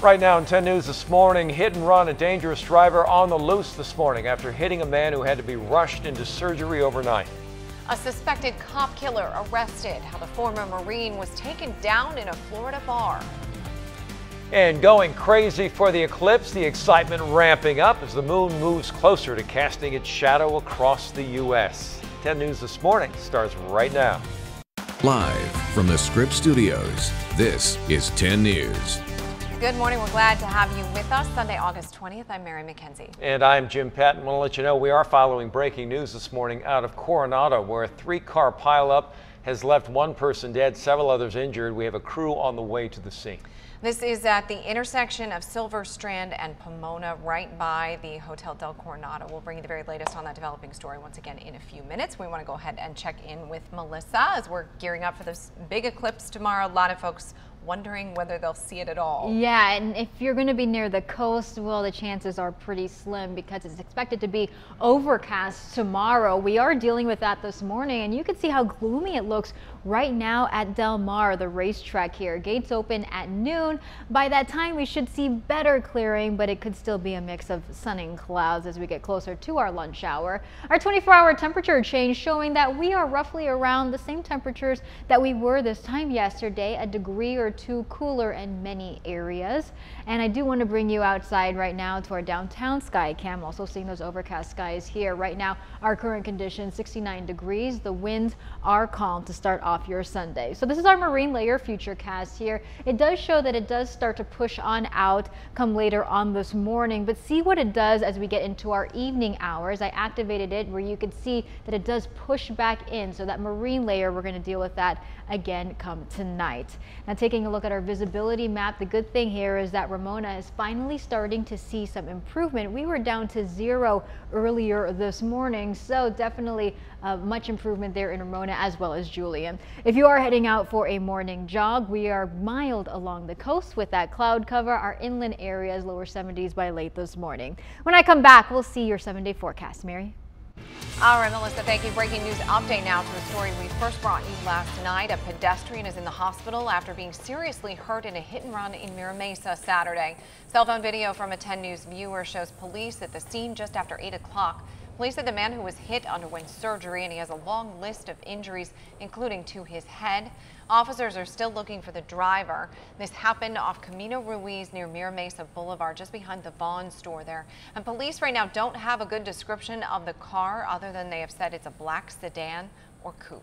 Right now in 10 News this morning, hit and run, a dangerous driver on the loose this morning after hitting a man who had to be rushed into surgery overnight. A suspected cop killer arrested. How the former Marine was taken down in a Florida bar. And going crazy for the eclipse, the excitement ramping up as the moon moves closer to casting its shadow across the U.S. 10 News this morning starts right now. Live from the Scripps Studios, this is 10 News. Good morning. We're glad to have you with us. Sunday, August 20th. I'm Mary McKenzie. And I'm Jim Patton. I want to let you know we are following breaking news this morning out of Coronado, where a three-car pileup has left one person dead, several others injured. We have a crew on the way to the scene. This is at the intersection of Silver Strand and Pomona, right by the Hotel del Coronado. We'll bring you the very latest on that developing story once again in a few minutes. We want to go ahead and check in with Melissa as we're gearing up for this big eclipse tomorrow. A lot of folks wondering whether they'll see it at all. Yeah, and if you're going to be near the coast, well, the chances are pretty slim because it's expected to be overcast tomorrow. We are dealing with that this morning, and you can see how gloomy it looks right now at Del Mar, the racetrack here. Gates open at noon. By that time, we should see better clearing, but it could still be a mix of sun and clouds as we get closer to our lunch hour. Our 24-hour temperature change showing that we are roughly around the same temperatures that we were this time yesterday, a degree or two cooler in many areas. And I do want to bring you outside right now to our downtown sky cam. Also seeing those overcast skies here. Right now, our current conditions 69 degrees. The winds are calm to start off your Sunday. So this is our marine layer futurecast here. It does show that it does start to push on out come later on this morning, but see what it does as we get into our evening hours. I activated it where you can see that it does push back in. So that marine layer, we're going to deal with that again come tonight. Now taking a look at our visibility map, the good thing here is that Ramona is finally starting to see some improvement. We were down to 0 earlier this morning, so definitely much improvement there in Ramona as well as Julian. If you are heading out for a morning jog, we are mild along the coast with that cloud cover. Our inland areas lower 70s by late this morning. When I come back, we'll see your 7-day forecast. Mary? All right, Melissa, thank you. Breaking news update now to a story we first brought you last night. A pedestrian is in the hospital after being seriously hurt in a hit and run in Mira Mesa Saturday. Cell phone video from a 10 News viewer shows police at the scene just after 8 o'clock. Police said the man who was hit underwent surgery and he has a long list of injuries, including to his head. Officers are still looking for the driver. This happened off Camino Ruiz near Mira Mesa Boulevard, just behind the Vaughn store there. And police right now don't have a good description of the car other than they have said it's a black sedan or coupe.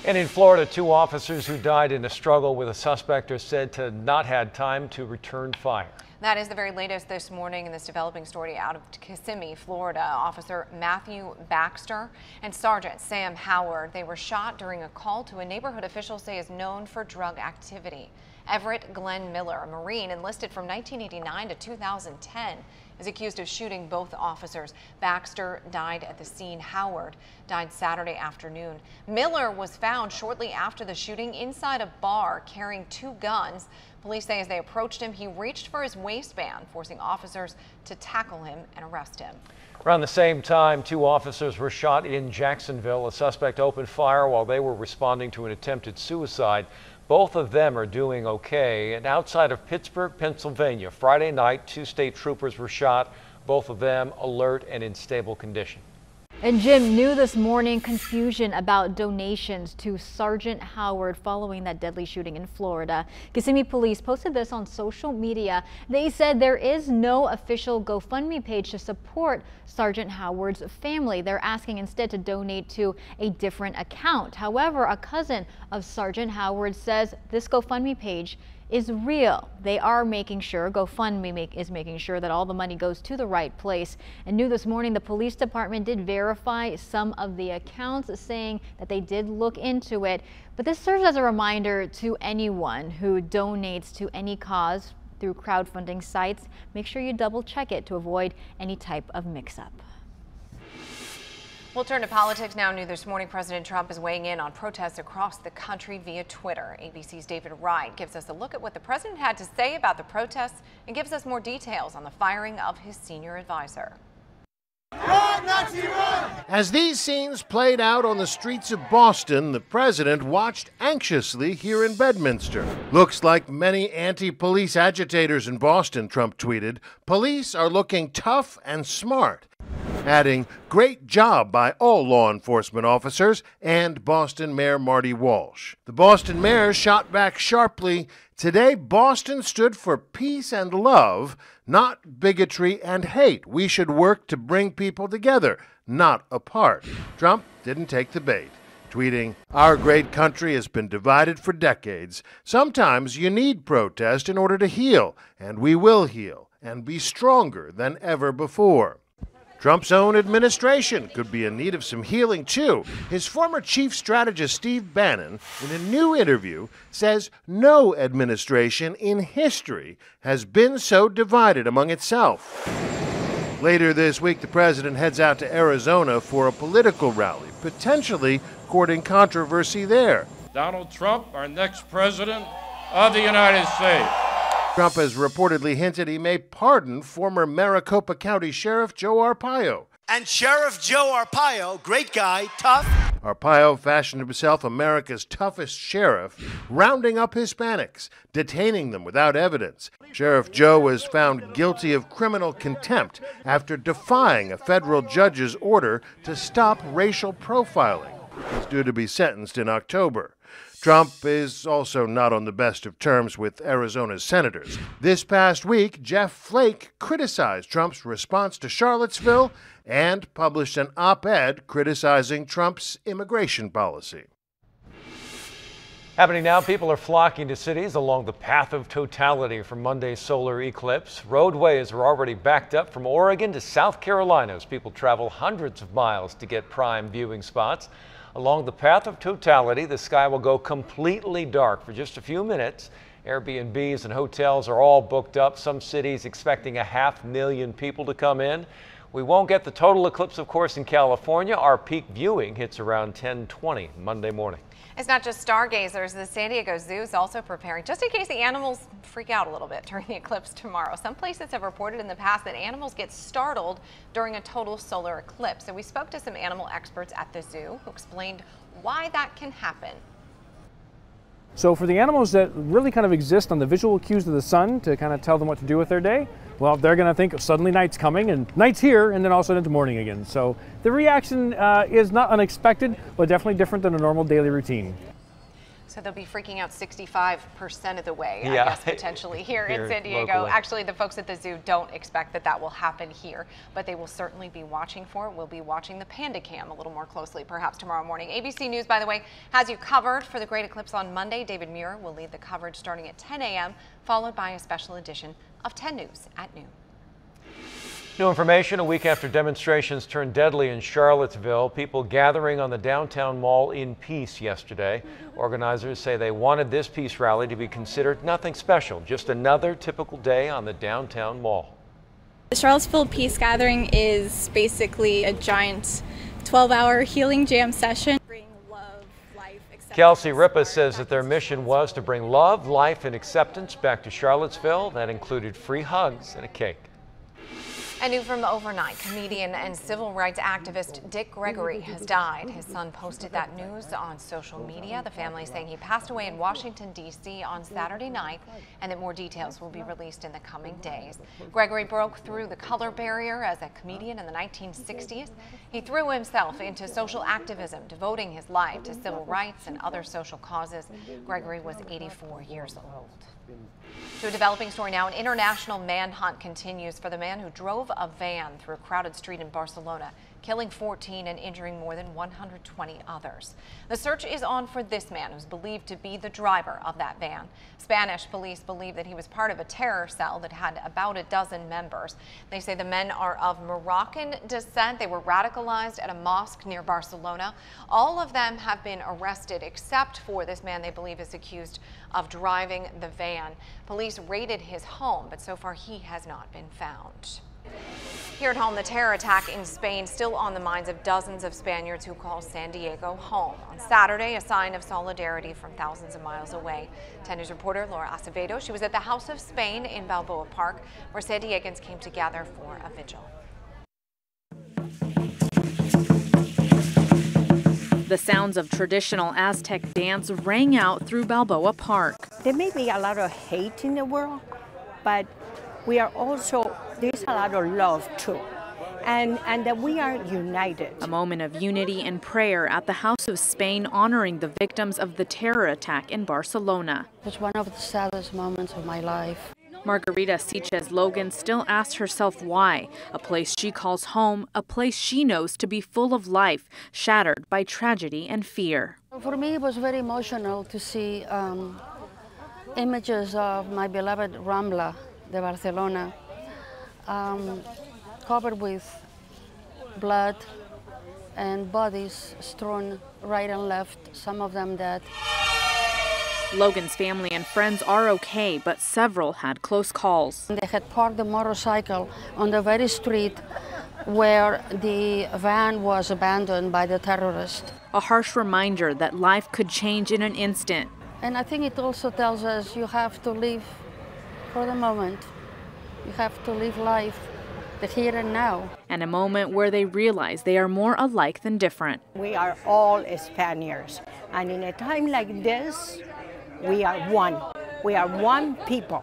And in Florida, 2 officers who died in a struggle with a suspect are said to not had time to return fire. That is the very latest this morning in this developing story out of Kissimmee, Florida. Officer Matthew Baxter and Sergeant Sam Howard, they were shot during a call to a neighborhood officials say is known for drug activity. Everett Glenn Miller, a Marine enlisted from 1989 to 2010, is accused of shooting both officers. Baxter died at the scene. Howard died Saturday afternoon. Miller was found shortly after the shooting inside a bar carrying 2 guns. Police say as they approached him, he reached for his waistband, forcing officers to tackle him and arrest him. Around the same time, 2 officers were shot in Jacksonville. A suspect opened fire while they were responding to an attempted suicide. Both of them are doing okay. And outside of Pittsburgh, Pennsylvania, Friday night, 2 state troopers were shot, both of them alert and in stable condition. And Jim, new this morning, confusion about donations to Sergeant Howard following that deadly shooting in Florida. Kissimmee police posted this on social media. They said there is no official GoFundMe page to support Sergeant Howard's family. They're asking instead to donate to a different account. However, a cousin of Sergeant Howard says this GoFundMe page is real. They are making sure, GoFundMe is making sure that all the money goes to the right place. And new this morning, the police department did verify some of the accounts, saying that they did look into it. But this serves as a reminder to anyone who donates to any cause through crowdfunding sites. Make sure you double check it to avoid any type of mix-up. We'll turn to politics now. New this morning, President Trump is weighing in on protests across the country via Twitter. ABC's David Wright gives us a look at what the president had to say about the protests and gives us more details on the firing of his senior advisor. Right As these scenes played out on the streets of Boston, the president watched anxiously here in Bedminster. Looks like many anti-police agitators in Boston, Trump tweeted. Police are looking tough and smart. Adding, great job by all law enforcement officers and Boston Mayor Marty Walsh. The Boston mayor shot back sharply. Today, Boston stood for peace and love, not bigotry and hate. We should work to bring people together, not apart. Trump didn't take the bait, tweeting, our great country has been divided for decades. Sometimes you need protest in order to heal, and we will heal and be stronger than ever before. Trump's own administration could be in need of some healing, too. His former chief strategist, Steve Bannon, in a new interview, says no administration in history has been so divided among itself. Later this week, the president heads out to Arizona for a political rally, potentially courting controversy there. Donald Trump, our next president of the United States. Trump has reportedly hinted he may pardon former Maricopa County Sheriff Joe Arpaio. And Sheriff Joe Arpaio, great guy, tough. Arpaio fashioned himself America's toughest sheriff, rounding up Hispanics, detaining them without evidence. Sheriff Joe was found guilty of criminal contempt after defying a federal judge's order to stop racial profiling. He's due to be sentenced in October. Trump is also not on the best of terms with Arizona's senators. This past week, Jeff Flake criticized Trump's response to Charlottesville and published an op-ed criticizing Trump's immigration policy. Happening now, people are flocking to cities along the path of totality for Monday's solar eclipse. Roadways are already backed up from Oregon to South Carolina as people travel hundreds of miles to get prime viewing spots. Along the path of totality, the sky will go completely dark for just a few minutes. Airbnbs and hotels are all booked up. Some cities expecting 500,000 people to come in. We won't get the total eclipse, of course, in California. Our peak viewing hits around 10:20 Monday morning. It's not just stargazers. The San Diego Zoo is also preparing just in case the animals freak out a little bit during the eclipse tomorrow. Some places have reported in the past that animals get startled during a total solar eclipse. And we spoke to some animal experts at the zoo who explained why that can happen. So for the animals that really kind of exist on the visual cues of the sun to kind of tell them what to do with their day, well, they're going to think suddenly night's coming and night's here and then all of a sudden it's morning again. So the reaction is not unexpected, but definitely different than a normal daily routine. So they'll be freaking out 65% of the way, Yeah. I guess, potentially here in San Diego. Locally. Actually, the folks at the zoo don't expect that that will happen here, but they will certainly be watching for it. We'll be watching the Panda Cam a little more closely, perhaps tomorrow morning. ABC News, by the way, has you covered for the great eclipse on Monday. David Muir will lead the coverage starting at 10 a.m., followed by a special edition of 10 News at noon. New information a week after demonstrations turned deadly in Charlottesville. People gathering on the downtown mall in peace yesterday. Organizers say they wanted this peace rally to be considered nothing special, just another typical day on the downtown mall. The Charlottesville Peace Gathering is basically a giant 12-hour healing jam session. Bring love, life, acceptance. Kelsey Ripa says that their mission was to bring love, life, and acceptance back to Charlottesville. That included free hugs and a cake. And new from overnight, comedian and civil rights activist Dick Gregory has died. His son posted that news on social media. The family saying he passed away in Washington, D.C. on Saturday night, and that more details will be released in the coming days. Gregory broke through the color barrier as a comedian in the 1960s. He threw himself into social activism, devoting his life to civil rights and other social causes. Gregory was 84 years old. To a developing story now, an international manhunt continues for the man who drove a van through a crowded street in Barcelona, killing 14 and injuring more than 120 others. The search is on for this man, who's believed to be the driver of that van. Spanish police believe that he was part of a terror cell that had about a dozen members. They say the men are of Moroccan descent. They were radicalized at a mosque near Barcelona. All of them have been arrested except for this man they believe is accused of driving the van. Police raided his home, but so far he has not been found. Here at home, the terror attack in Spain still on the minds of dozens of Spaniards who call San Diego home. On Saturday, a sign of solidarity from thousands of miles away. 10 News reporter Laura Acevedo, she was at the House of Spain in Balboa Park, where San Diegans came together for a vigil. The sounds of traditional Aztec dance rang out through Balboa Park. There may be a lot of hate in the world, but there's a lot of love too. And that we are united. A moment of unity and prayer at the House of Spain honoring the victims of the terror attack in Barcelona. It was one of the saddest moments of my life. Margarita Siches Logan still asks herself why. A place she calls home, a place she knows to be full of life, shattered by tragedy and fear. For me, it was very emotional to see images of my beloved Rambla de Barcelona, covered with blood and bodies strewn right and left, some of them dead. Logan's family and friends are okay, but several had close calls. They had parked the motorcycle on the very street where the van was abandoned by the terrorist. A harsh reminder that life could change in an instant. And I think it also tells us you have to live for the moment. You have to live life, the here and now. And a moment where they realize they are more alike than different. We are all Spaniards, and in a time like this, we are one. We are one people.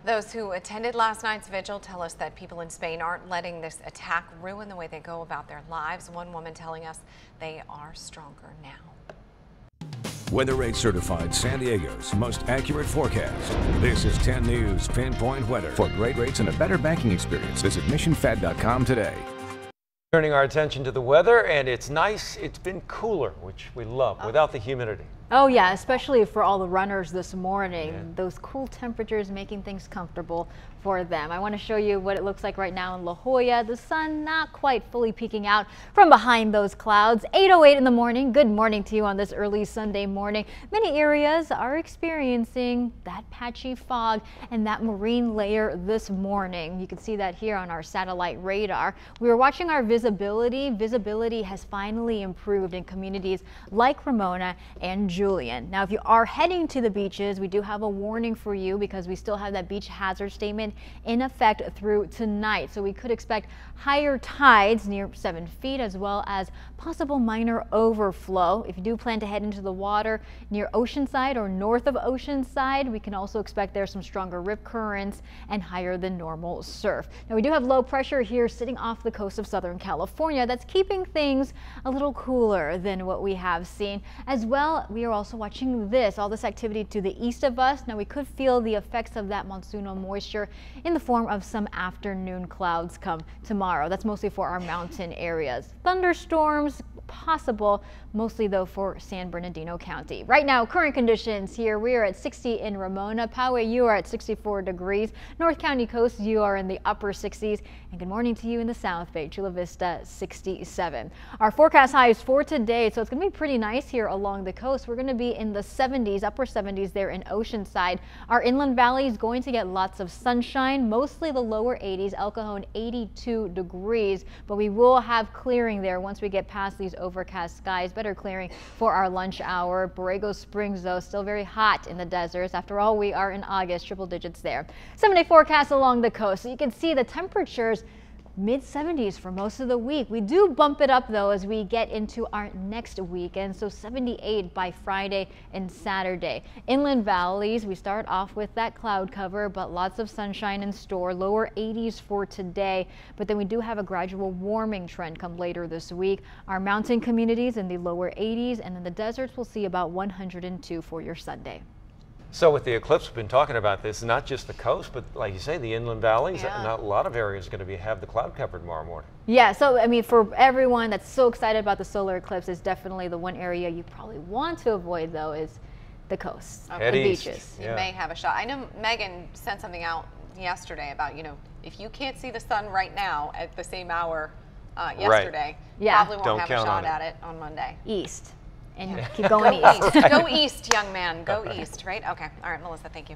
Those who attended last night's vigil tell us that people in Spain aren't letting this attack ruin the way they go about their lives. One woman telling us they are stronger now. Weather Rate Certified San Diego's most accurate forecast. This is 10 News Pinpoint Weather. For great rates and a better banking experience, visit missionfed.com today. Turning our attention to the weather, and it's nice. It's been cooler, which we love, without the humidity. Oh yeah, especially for all the runners this morning. Yeah. Those cool temperatures making things comfortable for them. I want to show you what it looks like right now in La Jolla. The sun not quite fully peeking out from behind those clouds. 8:08 in the morning. Good morning to you on this early Sunday morning. Many areas are experiencing that patchy fog and that marine layer this morning. You can see that here on our satellite radar. We were watching our visibility. Visibility has finally improved in communities like Ramona and Julian. Now, if you are heading to the beaches, we do have a warning for you because we still have that beach hazard statement in effect through tonight. So we could expect higher tides near 7 feet as well as possible minor overflow. If you do plan to head into the water near Oceanside or north of Oceanside, we can also expect there's some stronger rip currents and higher than normal surf. Now, we do have low pressure here sitting off the coast of Southern California. That's keeping things a little cooler than what we have seen. As well, we are also watching all this activity to the east of us. Now, we could feel the effects of that monsoonal moisture in the form of some afternoon clouds come tomorrow. That's mostly for our mountain areas. Thunderstorms possible, mostly though for San Bernardino County. Right now, current conditions here, we are at 60 in Ramona. Poway, you are at 64 degrees. North County Coast, you are in the upper 60s. And good morning to you in the South Bay, Chula Vista, 67. Our forecast highs for today, so it's going to be pretty nice here along the coast. We're going to be in the 70s, upper 70s there in Oceanside. Our inland valley is going to get lots of sunshine, mostly the lower 80s. El Cajon, 82 degrees, but we will have clearing there once we get past these overcast skies. Better clearing for our lunch hour. Borrego Springs, though, still very hot in the deserts. After all, we are in August, triple digits there. 7-day forecast along the coast. So you can see the temperatures mid-70s for most of the week. We do bump it up though as we get into our next weekend, so 78 by Friday and Saturday. Inland valleys, we start off with that cloud cover, but lots of sunshine in store. Lower 80s for today, but then we do have a gradual warming trend come later this week. Our mountain communities in the lower 80s, and then the deserts will see about 102 for your Sunday. So with the eclipse, we've been talking about this, not just the coast, but like you say, the inland valleys. Yeah. Not a lot of areas are going to have the cloud cover tomorrow morning. Yeah, so I mean, for everyone that's so excited about the solar eclipse, is definitely the one area you probably want to avoid, though, is the coast, the beaches. You may have a shot. I know Megan sent something out yesterday about, if you can't see the sun right now at the same hour yesterday, probably won't have a shot at it on Monday. East. And keep going east. Go east, young man. Go east, right? Okay. All right, Melissa, thank you.